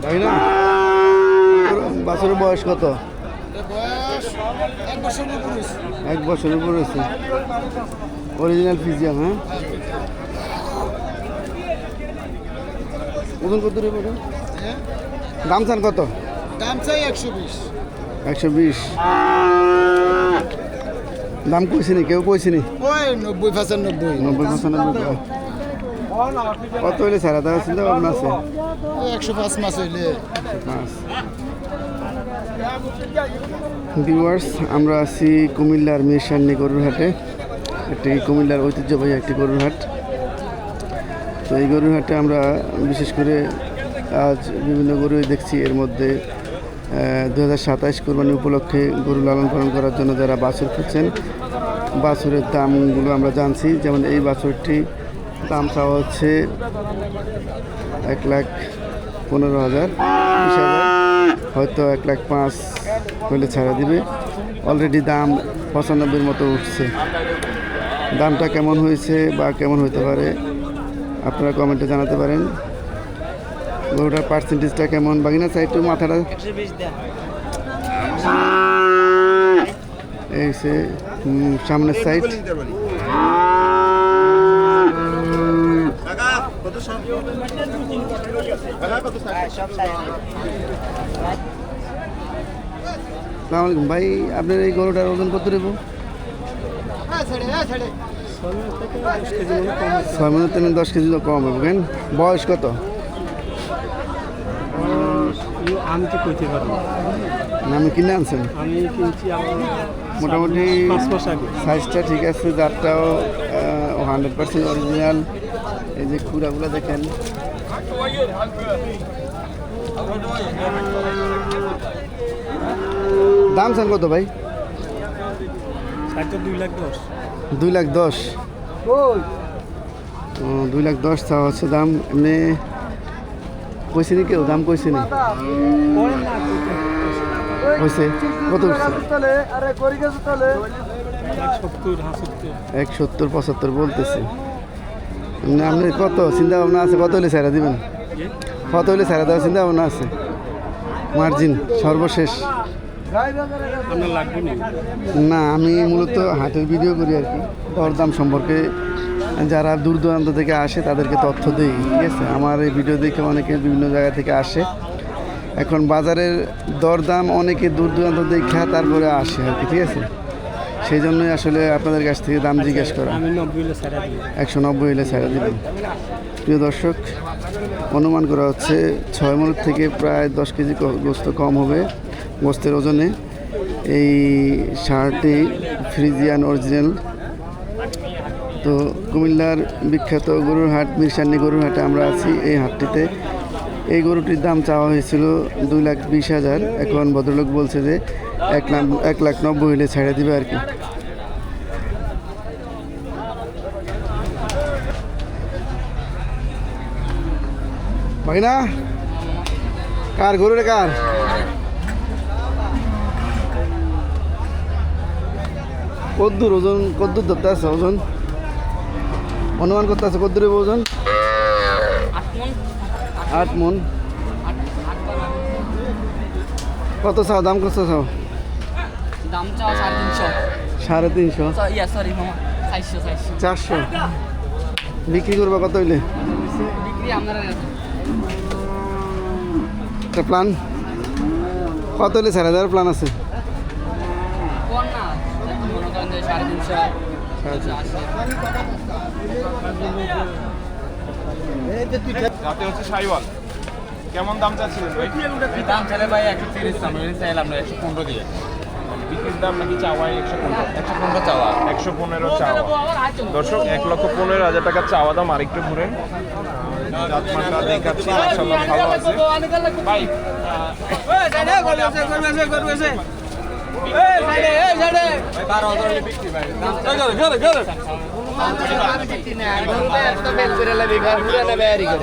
তাই না? বাছুরের বয়স কত? এক বছরের উপর হয়েছে। অরিজিনাল ফিজিয়ান, হ্যাঁ। ওজন কত রে বড়? দাম চান কত? দাম চাই 120। 120 দাম কইছিনি, কেউ কইছিনি? ওই 90-95। 90-95 কত হইলে ছাড়া দেওয়া চিন্তা ভাবনা আছে? 105 মাস হইলে। ভিউয়ার্স, আমরা আছি কুমিল্লার মিরসান্নি গরুর হাটে। একটি কুমিল্লার ঐতিহ্যবাহী একটি গরুর হাট। তো এই গরুর হাটে আমরা বিশেষ করে আজ বিভিন্ন গরুই দেখছি। এর মধ্যে 2027 কোরবানি উপলক্ষে গরু লালন পালন করার জন্য যারা বাছুর খুঁজছেন, বাছুরের দামগুলো আমরা জানছি। যেমন এই বাছুরটি দাম চাওয়া হচ্ছে 1,15,000, 20,000, হয়তো 1,05,000 হলে ছাড়া দিবে। অলরেডি দাম 95-এর মতো উঠছে। দামটা কেমন হয়েছে বা কেমন হতে পারে আপনারা কমেন্টে জানাতে পারেন। গরুটার পার্সেন্টেজটা কেমন? বাগিনা সাইড টু মাথাটা এই সে সামনের সাইড। আসসালামু আলাইকুম ভাই, আপনার এই গরুটার ওজন কত দেব? 6 মণ থেকে 10 কেজি কম হবে। কেন, বয়স কত? আমি তো কইতে পারবো না, আমি কিনে আনছেন? আমি কিনছি মোটামুটি 5 মাস আগে। সাইজটা ঠিক আছে, জাতটাও 100% অরিজিনাল। এই যে খুঁড়াগুলো দেখেন। দাম চান কত ভাই? 2,10,000। 2,10,000। 2,10,000 চাওয়া হচ্ছে দাম। এমনি কইছিনি কেউ? দাম কইছিনি? হয়েছে কত? 170-75 বলতেছে। এমনি আপনি কত চিন্তা ভাবনা আছে? কত হলে ছাড়া দিবেন? কত হলে ছাড়া দেওয়ার চিন্তা ভাবনা আছে? মার্জিন সর্বশেষ? আপনার লাগবে না? না, আমি মূলত হাটের ভিডিও করি আর কি। দরদাম সম্পর্কে যারা দূর দূরান্ত থেকে আসে তাদেরকে তথ্য দিই, ঠিক আছে। আমার এই ভিডিও দেখে অনেকে বিভিন্ন জায়গা থেকে আসে। এখন বাজারের দরদাম অনেকে দূর দূরান্ত দেখে তারপরে আসে আর কি, ঠিক আছে। সেই জন্যই আসলে আপনাদের কাছ থেকে দাম জিজ্ঞেস করা। আমি 90 হলে ছাড়া দিই। 190 হলে ছাড়া দেবেন। প্রিয় দর্শক, অনুমান করা হচ্ছে 6 মণ থেকে প্রায় 10 কেজি গোস্ত কম হবে গোস্তের ওজনে। এই ষাঁড়টি ফ্রিজিয়ান অরিজিনাল। তো কুমিল্লার বিখ্যাত গরুর হাট মিরসান্নি গরুর হাটে আমরা আছি। এই হাটটিতে এই গরুটির দাম চাওয়া হয়েছিল 2,20,000। এখন ভদ্রলোক বলছে যে 1,90,000 হলে ছেড়ে দিবে আর কি। ভাই না, কার গরু রে? কার? কদ্দুর ওজন? কদ্দুর ধরতে আছে ওজন? অনুমান করতে আছে কদ্দুর ওজন? 8 মণ। কত চাও? দাম কত চাও? দাম চাও 350। 350? সরি মামা, 400। 400 বিক্রি করবা কত হইলে? বিক্রি আপনারা একটা প্ল্যান কত হইলে ছেড়ে দেওয়ার প্ল্যান আছে? কোন না মনে করেন যে 350। রাতে হচ্ছে সাইওয়াল। কেমন দাম চাচ্ছিলেন ভাই? দাম চাইলে ভাই 130, আমরা চাইলাম না 115 দিয়ে। বিক্রির দাম নাকি চাওয়াই 115? 115 চাওয়া। 115 চাওয়া। দর্শক, 1,15,000 টাকা চাওয়া দাম। আরেকটু ঘুরেন, জাতমানটা দেখাচ্ছি, মাশাআল্লাহ ভালো আছে ভাই। বিক্রি ভাই বেল করে